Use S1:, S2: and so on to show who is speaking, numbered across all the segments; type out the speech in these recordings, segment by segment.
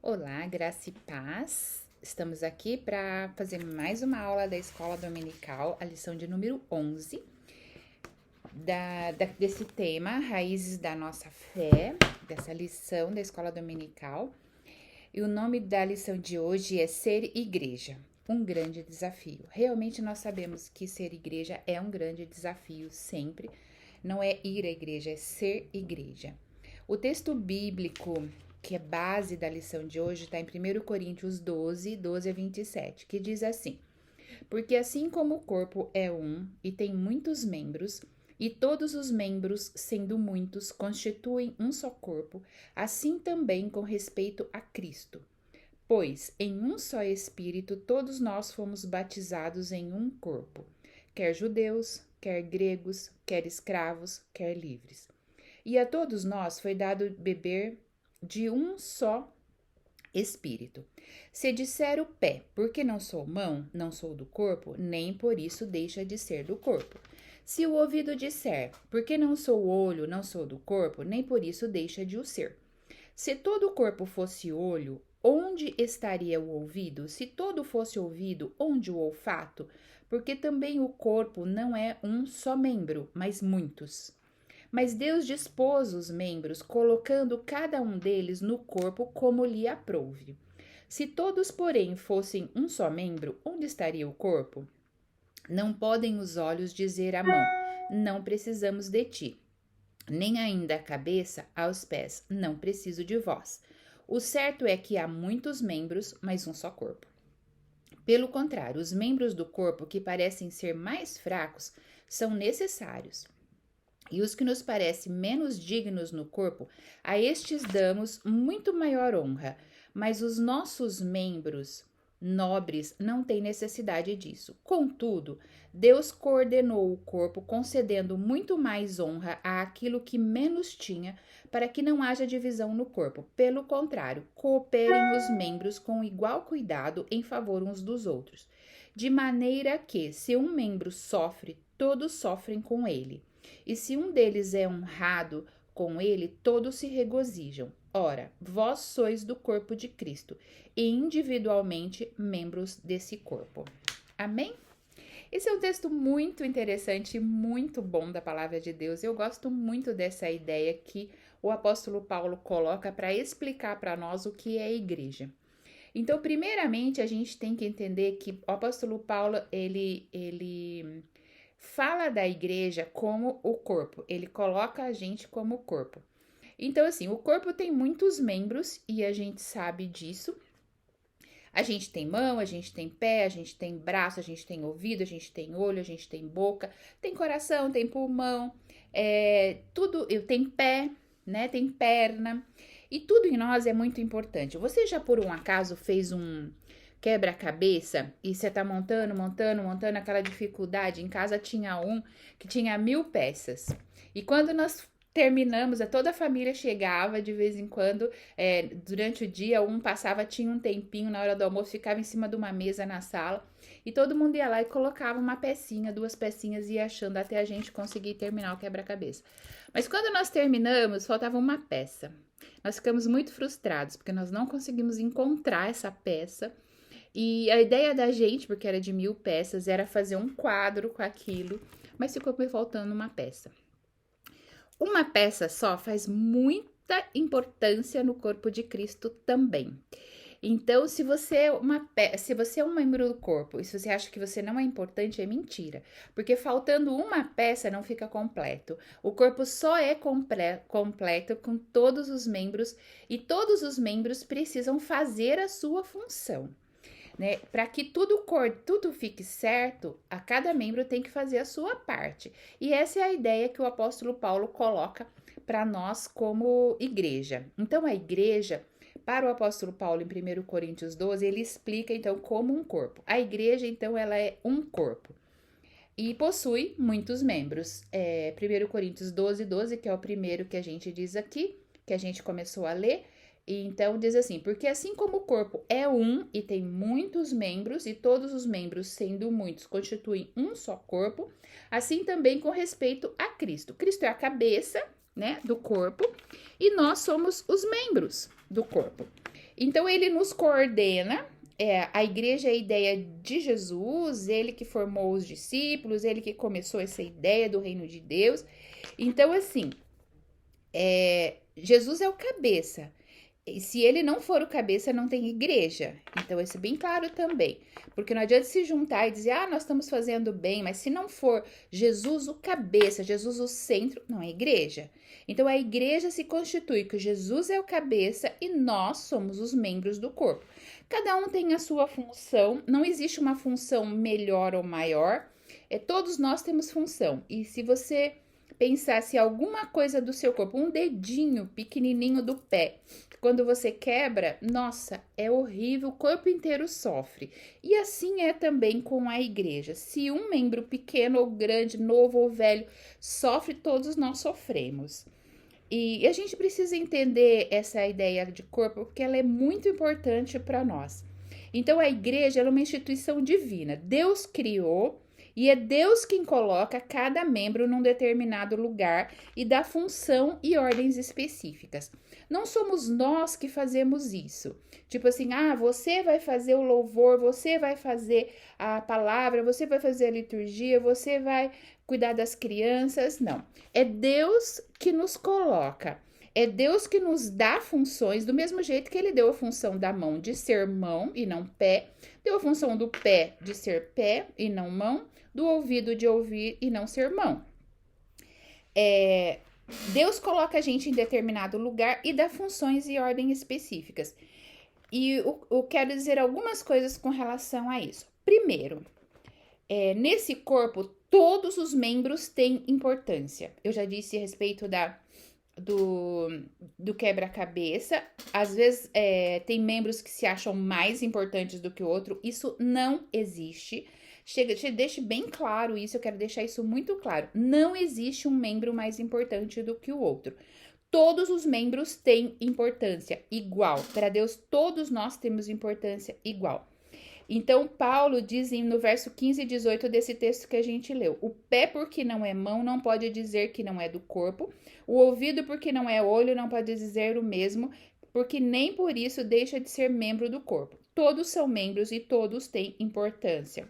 S1: Olá, graça e paz. Estamos aqui para fazer mais uma aula da Escola Dominical, a lição de número 11, desse tema, Raízes da Nossa Fé, dessa lição da Escola Dominical. E o nome da lição de hoje é Ser Igreja, um grande desafio. Realmente nós sabemos que ser igreja é um grande desafio sempre. Não é ir à igreja, é ser igreja. O texto bíblico que é base da lição de hoje, está em 1 Coríntios 12, 12 a 27, que diz assim: Porque assim como o corpo é um e tem muitos membros, e todos os membros, sendo muitos, constituem um só corpo, assim também com respeito a Cristo. Pois em um só Espírito todos nós fomos batizados em um corpo, quer judeus, quer gregos, quer escravos, quer livres. E a todos nós foi dado beber de um só Espírito. Se disser o pé, porque não sou mão, não sou do corpo, nem por isso deixa de ser do corpo. Se o ouvido disser, porque não sou olho, não sou do corpo, nem por isso deixa de o ser. Se todo o corpo fosse olho, onde estaria o ouvido? Se todo fosse ouvido, onde o olfato? Porque também o corpo não é um só membro, mas muitos. Mas Deus dispôs os membros, colocando cada um deles no corpo como lhe aprouve. Se todos, porém, fossem um só membro, onde estaria o corpo? Não podem os olhos dizer à mão: não precisamos de ti, nem ainda a cabeça aos pés: não preciso de vós. O certo é que há muitos membros, mas um só corpo. Pelo contrário, os membros do corpo que parecem ser mais fracos são necessários. E os que nos parecem menos dignos no corpo, a estes damos muito maior honra, mas os nossos membros nobres não têm necessidade disso. Contudo, Deus coordenou o corpo, concedendo muito mais honra àquilo que menos tinha, para que não haja divisão no corpo. Pelo contrário, cooperem os membros com igual cuidado em favor uns dos outros, de maneira que, se um membro sofre, todos sofrem com ele. E se um deles é honrado com ele, todos se regozijam. Ora, vós sois do corpo de Cristo e individualmente membros desse corpo. Amém? Esse é um texto muito interessante e muito bom da palavra de Deus. Eu gosto muito dessa ideia que o apóstolo Paulo coloca para explicar para nós o que é igreja. Então, primeiramente, a gente tem que entender que o apóstolo Paulo, ele fala da igreja como o corpo, ele coloca a gente como corpo. Então, assim, o corpo tem muitos membros e a gente sabe disso. A gente tem mão, a gente tem pé, a gente tem braço, a gente tem ouvido, a gente tem olho, a gente tem boca, tem coração, tem pulmão, tudo, tem pé, né? Tem perna. E tudo em nós é muito importante. Você já por um acaso fez um quebra-cabeça e você tá montando aquela dificuldade? Em casa tinha um que tinha 1000 peças. E quando nós terminamos, toda a família chegava de vez em quando, durante o dia, um passava, tinha um tempinho na hora do almoço, ficava em cima de uma mesa na sala e todo mundo ia lá e colocava uma pecinha, 2 pecinhas e ia achando até a gente conseguir terminar o quebra-cabeça. Mas quando nós terminamos, faltava uma peça. Nós ficamos muito frustrados porque nós não conseguimos encontrar essa peça. E a ideia da gente, porque era de 1000 peças, era fazer um quadro com aquilo, mas ficou faltando uma peça. Uma peça só faz muita importância no corpo de Cristo também. Então, se você é um membro do corpo e se você acha que você não é importante, é mentira. Porque faltando uma peça não fica completo. O corpo só é completo com todos os membros e todos os membros precisam fazer a sua função. Né? Para que tudo fique certo, a cada membro tem que fazer a sua parte. E essa é a ideia que o apóstolo Paulo coloca para nós como igreja. Então, a igreja, para o apóstolo Paulo, em 1 Coríntios 12, ele explica, então, como um corpo. A igreja, então, ela é um corpo e possui muitos membros. 1 Coríntios 12, 12, que é o primeiro que a gente diz aqui, que a gente começou a ler. E então diz assim: porque assim como o corpo é um e tem muitos membros, e todos os membros, sendo muitos, constituem um só corpo, assim também com respeito a Cristo. Cristo é a cabeça, né, do corpo, e nós somos os membros do corpo. Então, ele nos coordena. A igreja é a ideia de Jesus, ele que formou os discípulos, ele que começou essa ideia do reino de Deus. Então, assim, Jesus é o cabeça. E se ele não for o cabeça, não tem igreja. Então, isso é bem claro também. Porque não adianta se juntar e dizer, nós estamos fazendo bem, mas se não for Jesus o cabeça, Jesus o centro, não é igreja. Então, a igreja se constitui que Jesus é o cabeça e nós somos os membros do corpo. Cada um tem a sua função, não existe uma função melhor ou maior, todos nós temos função. E se você pensar se alguma coisa do seu corpo, um dedinho pequenininho do pé, quando você quebra, nossa, é horrível, o corpo inteiro sofre. E assim é também com a igreja. Se um membro pequeno ou grande, novo ou velho, sofre, todos nós sofremos. E a gente precisa entender essa ideia de corpo, porque ela é muito importante para nós. Então, a igreja é uma instituição divina. Deus criou e é Deus quem coloca cada membro num determinado lugar e dá função e ordens específicas. Não somos nós que fazemos isso. Tipo assim, você vai fazer o louvor, você vai fazer a palavra, você vai fazer a liturgia, você vai cuidar das crianças. Não. É Deus que nos coloca. É Deus que nos dá funções, do mesmo jeito que ele deu a função da mão de ser mão e não pé, deu a função do pé de ser pé e não mão, do ouvido de ouvir e não ser mão. Deus coloca a gente em determinado lugar e dá funções e ordens específicas. E eu quero dizer algumas coisas com relação a isso. Primeiro, nesse corpo, todos os membros têm importância. Eu já disse a respeito do quebra-cabeça. Às vezes tem membros que se acham mais importantes do que o outro. Isso não existe. Deixe bem claro isso, eu quero deixar isso muito claro. Não existe um membro mais importante do que o outro. Todos os membros têm importância igual. Para Deus, todos nós temos importância igual. Então, Paulo diz no verso 15 e 18 desse texto que a gente leu: o pé, porque não é mão, não pode dizer que não é do corpo. O ouvido, porque não é olho, não pode dizer o mesmo, porque nem por isso deixa de ser membro do corpo. Todos são membros e todos têm importância.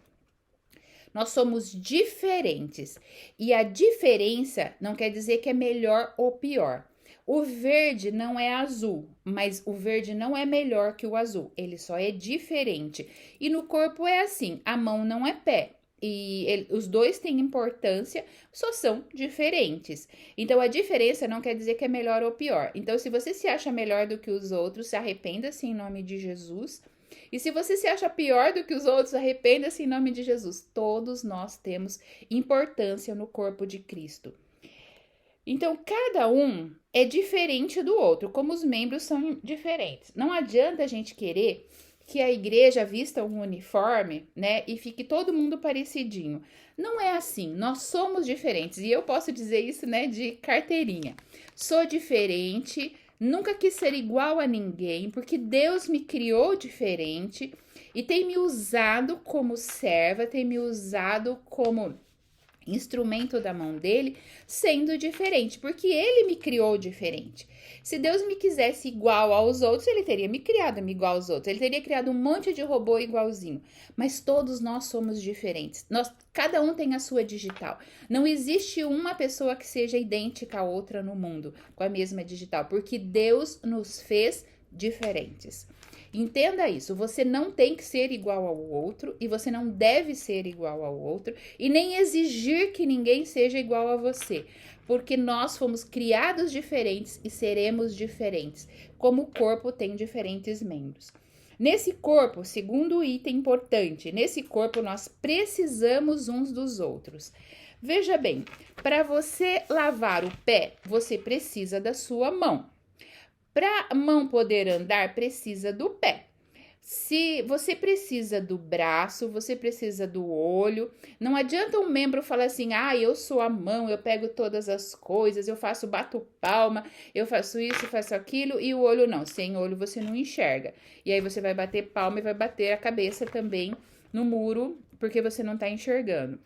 S1: Nós somos diferentes. E a diferença não quer dizer que é melhor ou pior. O verde não é azul, mas o verde não é melhor que o azul. Ele só é diferente. E no corpo é assim, a mão não é pé. E os dois têm importância, só são diferentes. Então, a diferença não quer dizer que é melhor ou pior. Então, se você se acha melhor do que os outros, se arrependa-se em nome de Jesus. E se você se acha pior do que os outros, arrependa-se em nome de Jesus. Todos nós temos importância no corpo de Cristo. Então, cada um é diferente do outro, como os membros são diferentes. Não adianta a gente querer que a igreja vista um uniforme, né, e fique todo mundo parecidinho. Não é assim, nós somos diferentes. E eu posso dizer isso, né, de carteirinha. Sou diferente, nunca quis ser igual a ninguém, porque Deus me criou diferente e tem me usado como serva, tem me usado como instrumento da mão dele, sendo diferente, porque ele me criou diferente. Se Deus me quisesse igual aos outros, ele teria me criado igual aos outros. Ele teria criado um monte de robô igualzinho. Mas todos nós somos diferentes. Cada um tem a sua digital. Não existe uma pessoa que seja idêntica a outra no mundo com a mesma digital, porque Deus nos fez diferentes. Entenda isso, você não tem que ser igual ao outro e você não deve ser igual ao outro e nem exigir que ninguém seja igual a você, porque nós fomos criados diferentes e seremos diferentes, como o corpo tem diferentes membros. Nesse corpo, segundo item importante, nesse corpo nós precisamos uns dos outros. Veja bem, para você lavar o pé, você precisa da sua mão. Para a mão poder andar, precisa do pé. Se você precisa do braço, você precisa do olho. Não adianta um membro falar assim, eu sou a mão, eu pego todas as coisas, eu bato palma, eu faço isso, faço aquilo, e o olho não. Sem olho você não enxerga. E aí você vai bater palma e vai bater a cabeça também no muro, porque você não está enxergando.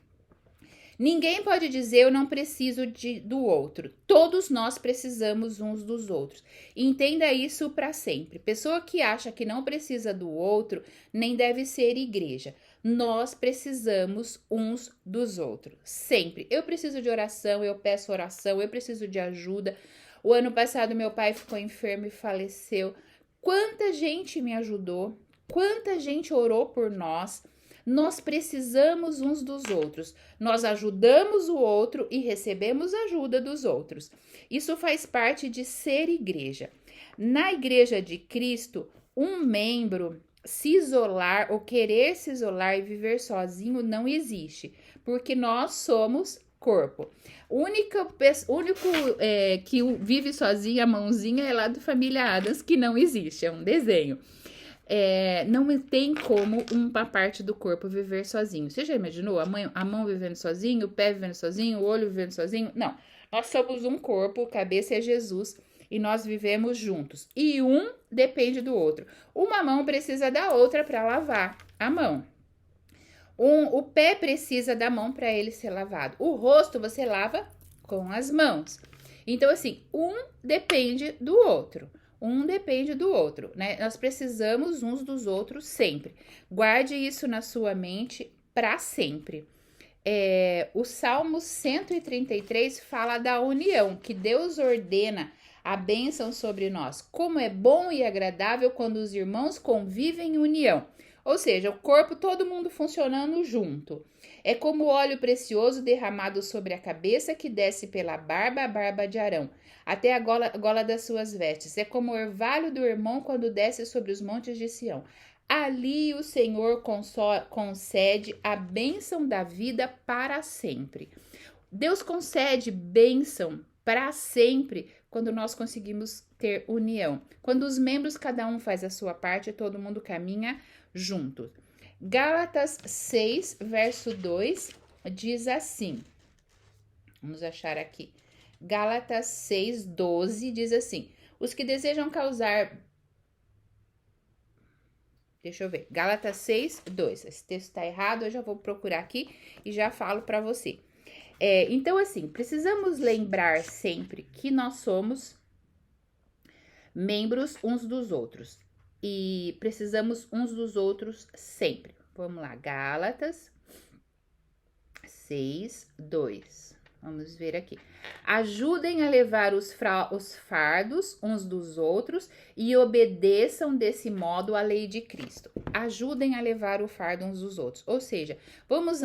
S1: Ninguém pode dizer eu não preciso do outro. Todos nós precisamos uns dos outros. Entenda isso para sempre. Pessoa que acha que não precisa do outro nem deve ser igreja. Nós precisamos uns dos outros, sempre. Eu preciso de oração, eu peço oração, eu preciso de ajuda. O ano passado meu pai ficou enfermo e faleceu. Quanta gente me ajudou, quanta gente orou por nós. Nós precisamos uns dos outros. Nós ajudamos o outro e recebemos ajuda dos outros. Isso faz parte de ser igreja. Na igreja de Cristo, um membro se isolar ou querer se isolar e viver sozinho não existe, porque nós somos corpo. O único que vive sozinho, a mãozinha, é lá do Família Adams, que não existe, é um desenho. Não tem como uma parte do corpo viver sozinho. Você já imaginou a mão vivendo sozinho, o pé vivendo sozinho, o olho vivendo sozinho? Não, nós somos um corpo, a cabeça é Jesus e nós vivemos juntos. E um depende do outro. Uma mão precisa da outra para lavar a mão. O pé precisa da mão para ele ser lavado. O rosto você lava com as mãos. Então, assim, um depende do outro. Um depende do outro, né? Nós precisamos uns dos outros sempre. Guarde isso na sua mente para sempre. O Salmo 133 fala da união, que Deus ordena a bênção sobre nós. Como é bom e agradável quando os irmãos convivem em união. Ou seja, o corpo, todo mundo funcionando junto. É como óleo precioso derramado sobre a cabeça que desce pela barba, a barba de Arão, até a gola das suas vestes. É como o orvalho do irmão quando desce sobre os montes de Sião. Ali o Senhor concede a bênção da vida para sempre. Deus concede bênção para sempre quando nós conseguimos ter união. Quando os membros, cada um faz a sua parte, todo mundo caminha junto. Gálatas 6, verso 2, diz assim. Vamos achar aqui. Gálatas 6, 12 diz assim: os que desejam causar... Deixa eu ver. Gálatas 6, 2. Esse texto tá errado, eu já vou procurar aqui e já falo para você. Então, assim, precisamos lembrar sempre que nós somos membros uns dos outros. E precisamos uns dos outros sempre. Vamos lá, Gálatas 6, 2. Vamos ver aqui. Ajudem a levar os fardos uns dos outros e obedeçam desse modo a lei de Cristo. Ajudem a levar o fardo uns dos outros. Ou seja, vamos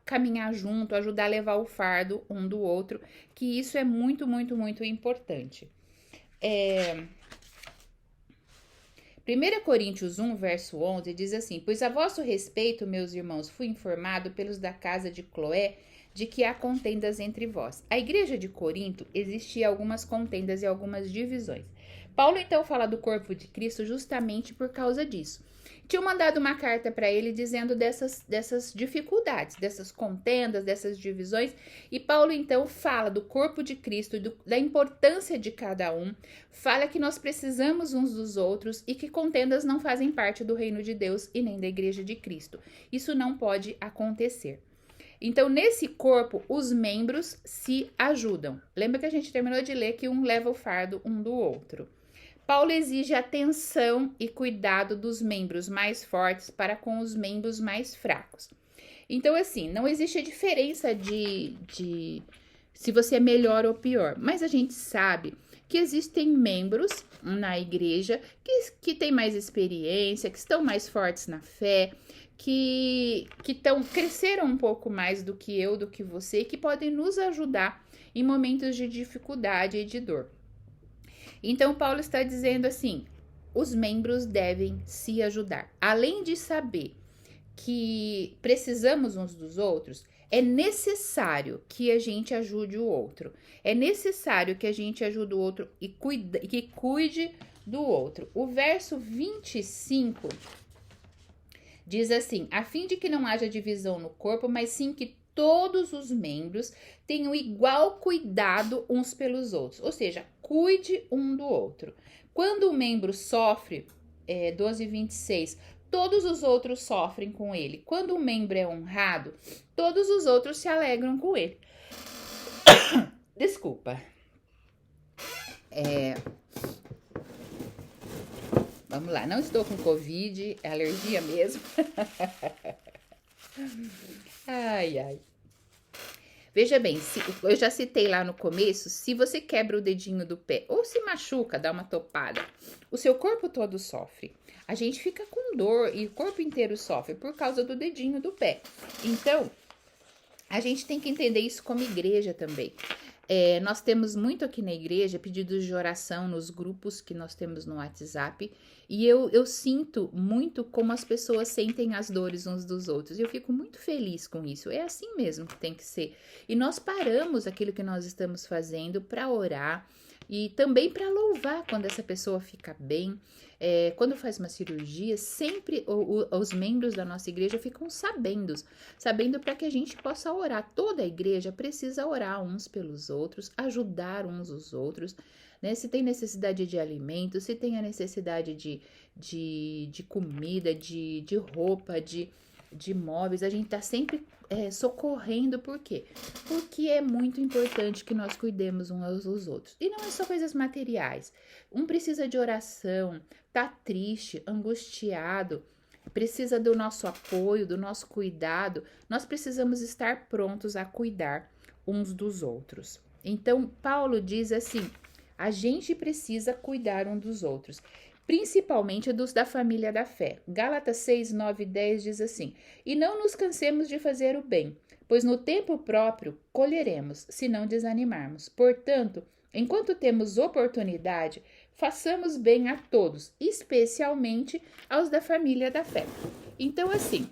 S1: caminhar junto, ajudar a levar o fardo um do outro, que isso é muito, muito, muito importante. 1 Coríntios 1, verso 11, diz assim: pois a vosso respeito, meus irmãos, fui informado pelos da casa de Cloé de que há contendas entre vós. A igreja de Corinto existia algumas contendas e algumas divisões. Paulo então fala do corpo de Cristo justamente por causa disso. Tinham mandado uma carta para ele dizendo dessas dificuldades, dessas contendas, dessas divisões, e Paulo então fala do corpo de Cristo, da importância de cada um, fala que nós precisamos uns dos outros e que contendas não fazem parte do reino de Deus e nem da igreja de Cristo. Isso não pode acontecer. Então, nesse corpo, os membros se ajudam. Lembra que a gente terminou de ler que um leva o fardo um do outro. Paulo exige atenção e cuidado dos membros mais fortes para com os membros mais fracos. Então, assim, não existe a diferença de se você é melhor ou pior, mas a gente sabe que existem membros na igreja que têm mais experiência, que estão mais fortes na fé, que cresceram um pouco mais do que eu, do que você, que podem nos ajudar em momentos de dificuldade e de dor. Então, Paulo está dizendo assim, os membros devem se ajudar. Além de saber que precisamos uns dos outros, é necessário que a gente ajude o outro. É necessário que a gente ajude o outro e que cuide do outro. O verso 25 diz assim: a fim de que não haja divisão no corpo, mas sim que todos os membros tenham igual cuidado uns pelos outros. Ou seja, cuide um do outro. Quando o membro sofre, 12:26, todos os outros sofrem com ele. Quando um membro é honrado, todos os outros se alegram com ele. Desculpa. Vamos lá, não estou com Covid, é alergia mesmo. Ai, ai. Veja bem, eu já citei lá no começo, se você quebra o dedinho do pé ou se machuca, dá uma topada, o seu corpo todo sofre. A gente fica com dor e o corpo inteiro sofre por causa do dedinho do pé. Então, a gente tem que entender isso como igreja também. Nós temos muito aqui na igreja pedidos de oração nos grupos que nós temos no WhatsApp. E eu sinto muito como as pessoas sentem as dores uns dos outros. E eu fico muito feliz com isso. É assim mesmo que tem que ser. E nós paramos aquilo que nós estamos fazendo para orar e também para louvar quando essa pessoa fica bem. Quando faz uma cirurgia, sempre os membros da nossa igreja ficam sabendo para que a gente possa orar. Toda a igreja precisa orar uns pelos outros, ajudar uns os outros, né? Se tem necessidade de alimento, se tem a necessidade de comida, de roupa, de móveis, a gente tá sempre socorrendo. Por quê? Porque é muito importante que nós cuidemos uns dos outros. E não é só coisas materiais. Um precisa de oração, tá triste, angustiado, precisa do nosso apoio, do nosso cuidado. Nós precisamos estar prontos a cuidar uns dos outros. Então, Paulo diz assim, a gente precisa cuidar um dos outros, principalmente dos da família da fé. Gálatas 6, 9 e 10 diz assim, e não nos cansemos de fazer o bem, pois no tempo próprio colheremos, se não desanimarmos. Portanto, enquanto temos oportunidade, façamos bem a todos, especialmente aos da família da fé. Então, assim,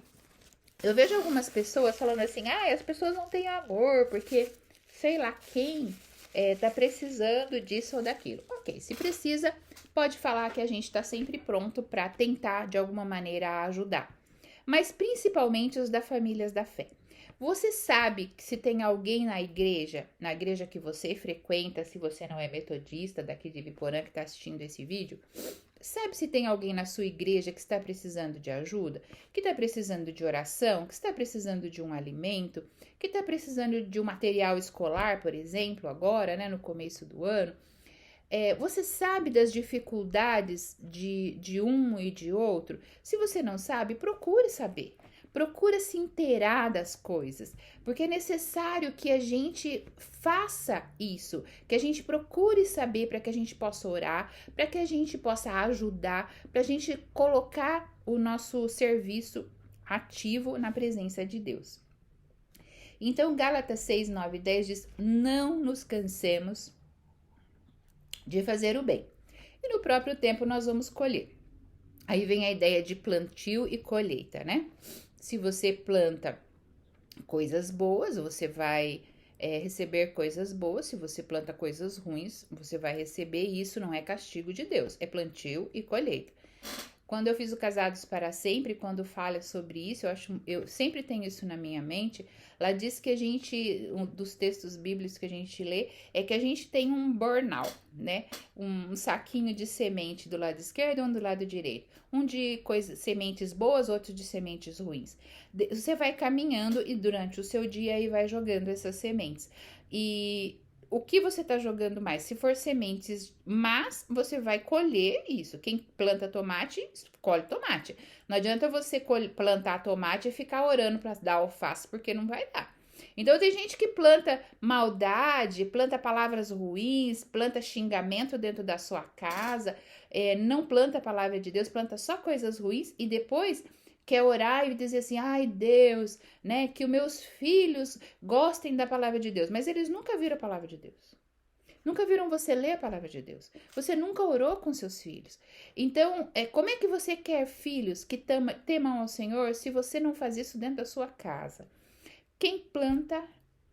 S1: eu vejo algumas pessoas falando assim, as pessoas não têm amor, porque sei lá quem tá precisando disso ou daquilo. Ok, se precisa, pode falar que a gente está sempre pronto para tentar, de alguma maneira, ajudar. Mas principalmente os da famílias da fé. Você sabe que se tem alguém na igreja que você frequenta, se você não é metodista daqui de Ibiporã que está assistindo esse vídeo, sabe se tem alguém na sua igreja que está precisando de ajuda, que está precisando de oração, que está precisando de um alimento, que está precisando de um material escolar, por exemplo, agora, né, no começo do ano? Você sabe das dificuldades de um e de outro? Se você não sabe, procure saber. Procura se inteirar das coisas, porque é necessário que a gente faça isso, que a gente procure saber para que a gente possa orar, para que a gente possa ajudar, para a gente colocar o nosso serviço ativo na presença de Deus. Então, Gálatas 6, 9 e 10 diz, não nos cansemos de fazer o bem, e no próprio tempo nós vamos colher. Aí vem a ideia de plantio e colheita, né? Se você planta coisas boas, você vai receber coisas boas. Se você planta coisas ruins, você vai receber. Isso não é castigo de Deus, é plantio e colheita. Quando eu fiz o Casados para Sempre, quando fala sobre isso, eu sempre tenho isso na minha mente. Lá diz que um dos textos bíblicos que a gente lê, é que a gente tem um burnout, né? Um saquinho de semente do lado esquerdo e um do lado direito. Um de sementes boas, outro de sementes ruins. Você vai caminhando e durante o seu dia aí vai jogando essas sementes. E o que você está jogando mais? Se for sementes, mas você vai colher isso. Quem planta tomate, colhe tomate. Não adianta você plantar tomate e ficar orando para dar alface, porque não vai dar. Então, tem gente que planta maldade, planta palavras ruins, planta xingamento dentro da sua casa, não planta a palavra de Deus, planta só coisas ruins e depois quer orar e dizer assim, ai Deus, né, que os meus filhos gostem da palavra de Deus, mas eles nunca viram a palavra de Deus. Nunca viram você ler a palavra de Deus. Você nunca orou com seus filhos. Então, como é que você quer filhos que temam ao Senhor se você não faz isso dentro da sua casa? Quem planta,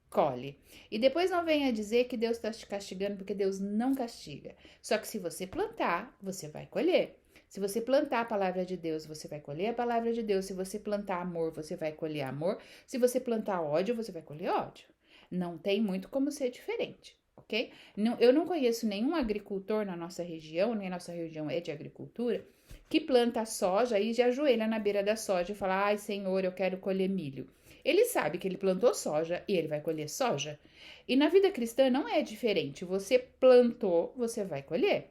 S1: colhe. E depois não venha dizer que Deus está te castigando, porque Deus não castiga. Só que se você plantar, você vai colher. Se você plantar a palavra de Deus, você vai colher a palavra de Deus. Se você plantar amor, você vai colher amor. Se você plantar ódio, você vai colher ódio. Não tem muito como ser diferente, ok? Eu não conheço nenhum agricultor na nossa região, nem a nossa região é de agricultura, que planta soja e já ajoelha na beira da soja e fala, ai, Senhor, eu quero colher milho. Ele sabe que ele plantou soja e ele vai colher soja. E na vida cristã não é diferente. Você plantou, você vai colher.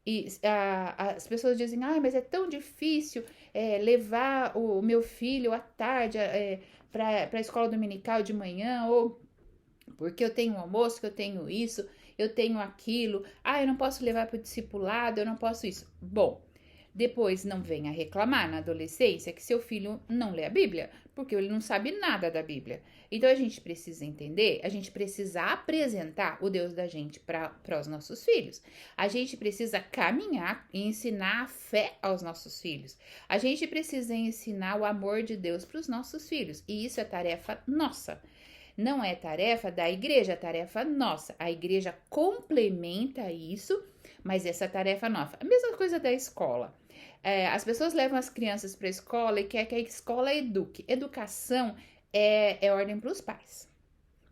S1: E as pessoas dizem, mas é tão difícil levar o meu filho à tarde para a escola dominical de manhã, ou porque eu tenho almoço, que eu tenho isso, eu tenho aquilo, eu não posso levar para o discipulado, eu não posso isso. Bom, depois não venha reclamar na adolescência que seu filho não lê a Bíblia, porque ele não sabe nada da Bíblia. Então a gente precisa entender, a gente precisa apresentar o Deus da gente para os nossos filhos. A gente precisa caminhar e ensinar a fé aos nossos filhos. A gente precisa ensinar o amor de Deus para os nossos filhos. E isso é tarefa nossa. Não é tarefa da igreja, é tarefa nossa. A igreja complementa isso, mas essa tarefa é nossa. A mesma coisa da escola. As pessoas levam as crianças para a escola e quer que a escola eduque. Educação é ordem para os pais.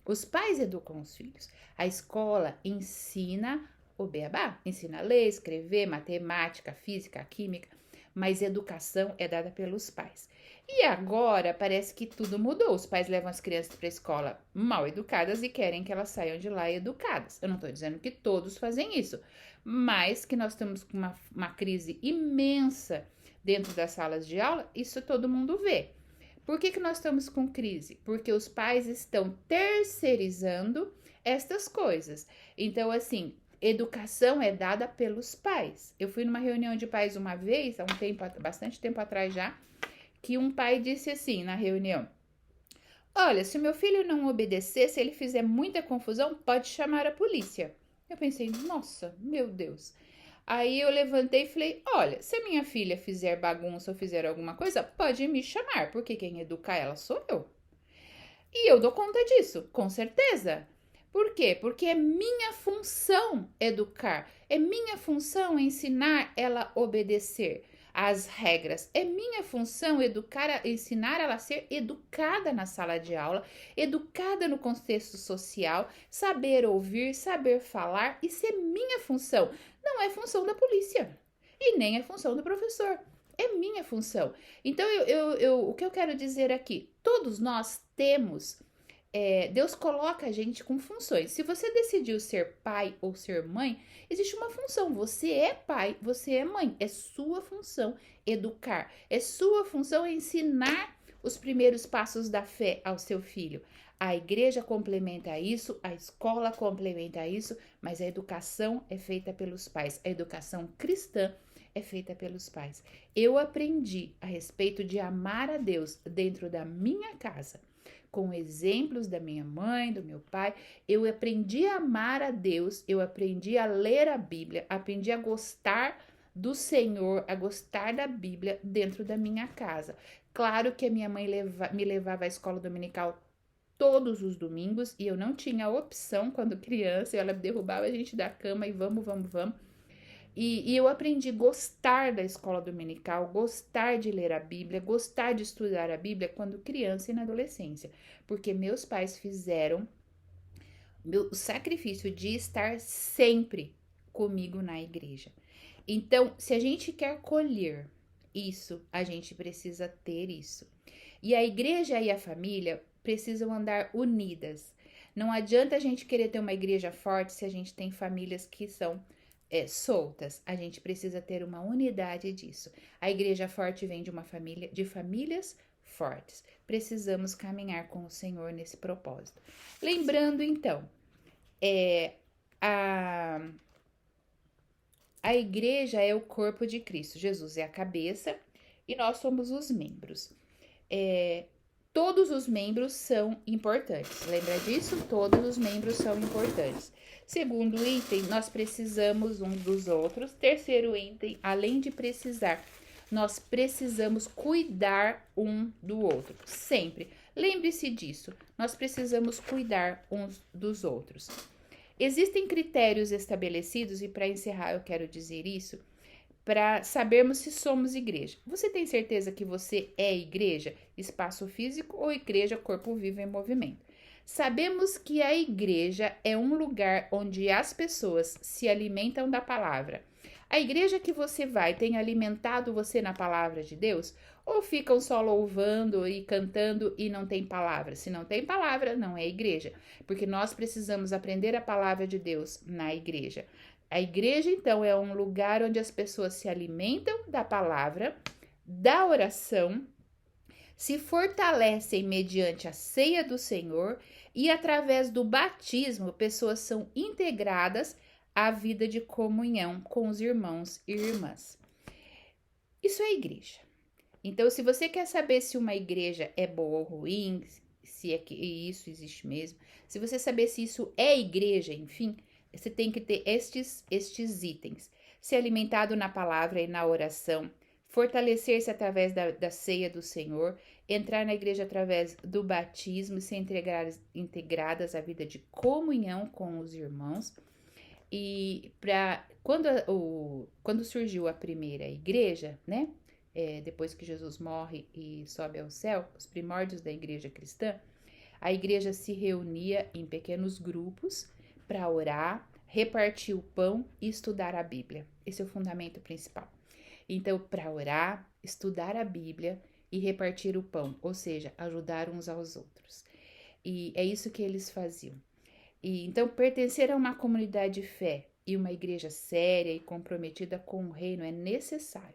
S1: Os pais educam os filhos. A escola ensina o beabá, ensina a ler, escrever, matemática, física, química, mas educação é dada pelos pais. E agora parece que tudo mudou. Os pais levam as crianças para a escola mal educadas e querem que elas saiam de lá educadas. Eu não estou dizendo que todos fazem isso, mas que nós estamos com uma crise imensa dentro das salas de aula, isso todo mundo vê. Por que nós estamos com crise? Porque os pais estão terceirizando estas coisas. Então, assim, educação é dada pelos pais. Eu fui numa reunião de pais uma vez, bastante tempo atrás já, que um pai disse assim na reunião: olha, se meu filho não obedecer, se ele fizer muita confusão, pode chamar a polícia. Eu pensei, nossa, meu Deus. Aí eu levantei e falei, olha, se a minha filha fizer bagunça ou fizer alguma coisa, pode me chamar, porque quem educa ela sou eu. E eu dou conta disso, com certeza. Por quê? Porque é minha função educar, é minha função ensinar ela a obedecer às regras. É minha função educar, ensinar ela a ser educada na sala de aula, educada no contexto social, saber ouvir, saber falar. Isso é minha função. Não é função da polícia e nem é função do professor. É minha função. Então, o que eu quero dizer aqui? Todos nós temos... Deus coloca a gente com funções. Se você decidiu ser pai ou ser mãe, existe uma função. Você é pai, você é mãe. É sua função educar. É sua função ensinar os primeiros passos da fé ao seu filho. A igreja complementa isso, a escola complementa isso, mas a educação é feita pelos pais. A educação cristã é feita pelos pais. Eu aprendi a respeito de amar a Deus dentro da minha casa. Com exemplos da minha mãe, do meu pai, eu aprendi a amar a Deus, eu aprendi a ler a Bíblia, aprendi a gostar do Senhor, a gostar da Bíblia dentro da minha casa. Claro que a minha mãe me levava à escola dominical todos os domingos e eu não tinha opção quando criança, ela derrubava a gente da cama e vamos. E eu aprendi a gostar da escola dominical, gostar de ler a Bíblia, gostar de estudar a Bíblia quando criança e na adolescência, porque meus pais fizeram o sacrifício de estar sempre comigo na igreja. Então, se a gente quer colher isso, a gente precisa ter isso. E a igreja e a família precisam andar unidas. Não adianta a gente querer ter uma igreja forte se a gente tem famílias que são soltas. A gente precisa ter uma unidade disso. A igreja forte vem de uma família, de famílias fortes. Precisamos caminhar com o Senhor nesse propósito. Lembrando, então, a igreja é o corpo de Cristo. Jesus é a cabeça e nós somos os membros. Todos os membros são importantes. Lembra disso? Todos os membros são importantes. Segundo item, nós precisamos uns dos outros. Terceiro item, além de precisar, nós precisamos cuidar um do outro. Sempre. Lembre-se disso. Nós precisamos cuidar uns dos outros. Existem critérios estabelecidos, e para encerrar eu quero dizer isso, para sabermos se somos igreja. Você tem certeza que você é igreja, espaço físico, ou igreja, corpo vivo em movimento? Sabemos que a igreja é um lugar onde as pessoas se alimentam da palavra. A igreja que você vai tem alimentado você na palavra de Deus? Ou ficam só louvando e cantando e não tem palavra? Se não tem palavra, não é igreja, porque nós precisamos aprender a palavra de Deus na igreja. A igreja, então, é um lugar onde as pessoas se alimentam da palavra, da oração, se fortalecem mediante a ceia do Senhor e através do batismo, pessoas são integradas à vida de comunhão com os irmãos e irmãs. Isso é igreja. Então, se você quer saber se uma igreja é boa ou ruim, se é que isso existe mesmo, se você saber se isso é igreja, enfim, você tem que ter estes itens. Ser alimentado na palavra e na oração, fortalecer-se através da ceia do Senhor, entrar na igreja através do batismo e ser integradas à vida de comunhão com os irmãos. E quando surgiu a primeira igreja, né? Depois que Jesus morre e sobe ao céu, os primórdios da igreja cristã, a igreja se reunia em pequenos grupos para orar, repartir o pão e estudar a Bíblia. Esse é o fundamento principal. Então, para orar, estudar a Bíblia e repartir o pão, ou seja, ajudar uns aos outros. E é isso que eles faziam. E então, pertencer a uma comunidade de fé e uma igreja séria e comprometida com o reino é necessário,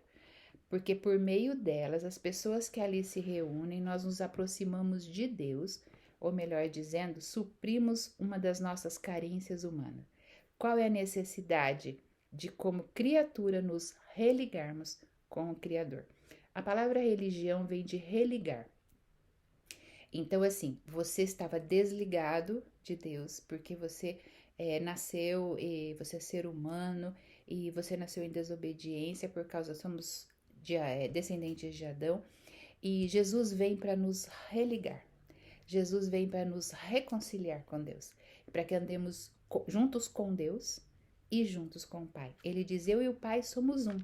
S1: porque por meio delas, as pessoas que ali se reúnem, nós nos aproximamos de Deus, ou melhor dizendo, suprimos uma das nossas carências humanas. Qual é a necessidade de, como criatura, nos religarmos com o Criador? A palavra religião vem de religar. Então, assim, você estava desligado de Deus, porque você nasceu, e você é ser humano, e você nasceu em desobediência, por causa, somos descendentes de Adão, e Jesus vem para nos religar. Jesus vem para nos reconciliar com Deus, para que andemos juntos com Deus e juntos com o Pai. Ele diz, eu e o Pai somos um.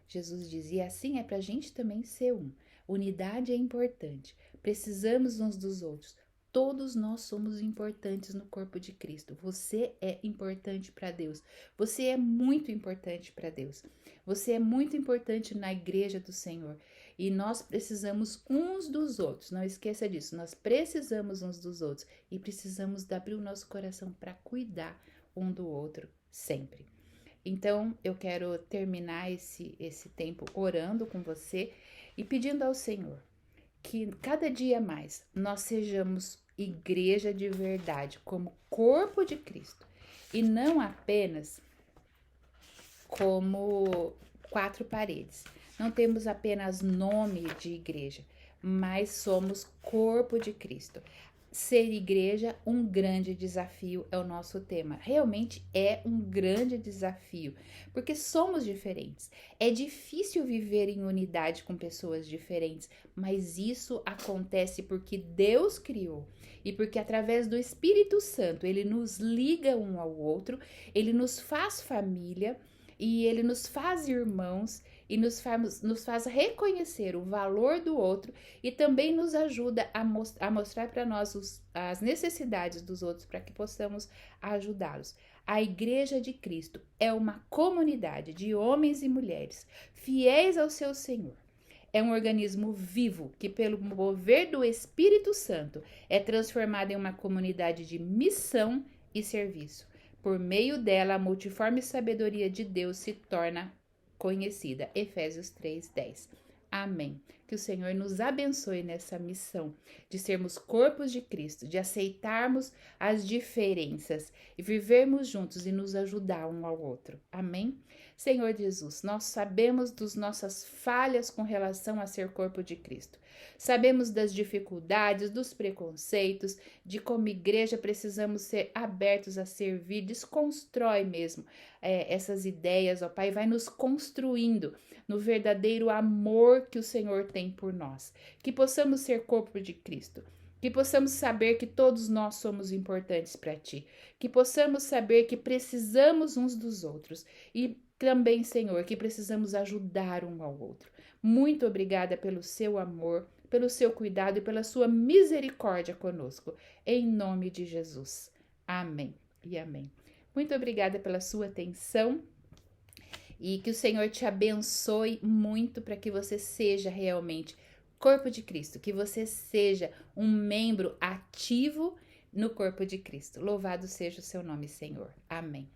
S1: Jesus dizia, assim é para a gente também ser um. Unidade é importante. Precisamos uns dos outros. Todos nós somos importantes no corpo de Cristo. Você é importante para Deus. Você é muito importante para Deus. Você é muito importante na igreja do Senhor. E nós precisamos uns dos outros. Não esqueça disso. Nós precisamos uns dos outros. E precisamos abrir o nosso coração para cuidar um do outro sempre. Então, eu quero terminar esse tempo orando com você e pedindo ao Senhor que cada dia mais nós sejamos igreja de verdade, como corpo de Cristo, e não apenas como quatro paredes. Não temos apenas nome de igreja, mas somos corpo de Cristo. Ser igreja, um grande desafio é o nosso tema. Realmente é um grande desafio, porque somos diferentes. É difícil viver em unidade com pessoas diferentes, mas isso acontece porque Deus criou e porque através do Espírito Santo ele nos liga um ao outro, ele nos faz família e ele nos faz irmãos e nos faz reconhecer o valor do outro e também nos ajuda a mostrar para nós as necessidades dos outros para que possamos ajudá-los. A Igreja de Cristo é uma comunidade de homens e mulheres fiéis ao seu Senhor. É um organismo vivo que, pelo mover do Espírito Santo, é transformado em uma comunidade de missão e serviço. Por meio dela, a multiforme sabedoria de Deus se torna conhecida. Efésios 3:10. Amém. Que o Senhor nos abençoe nessa missão de sermos corpos de Cristo, de aceitarmos as diferenças e vivermos juntos e nos ajudar um ao outro. Amém? Senhor Jesus, nós sabemos das nossas falhas com relação a ser corpo de Cristo. Sabemos das dificuldades, dos preconceitos, de como igreja precisamos ser abertos a servir. Desconstrói mesmo essas ideias, ó Pai, vai nos construindo no verdadeiro amor que o Senhor tem por nós. Que possamos ser corpo de Cristo. Que possamos saber que todos nós somos importantes para Ti. Que possamos saber que precisamos uns dos outros. E também, Senhor, que precisamos ajudar um ao outro. Muito obrigada pelo seu amor, pelo seu cuidado e pela sua misericórdia conosco. Em nome de Jesus. Amém e amém. Muito obrigada pela sua atenção e que o Senhor te abençoe muito para que você seja realmente corpo de Cristo, que você seja um membro ativo no corpo de Cristo. Louvado seja o seu nome, Senhor. Amém.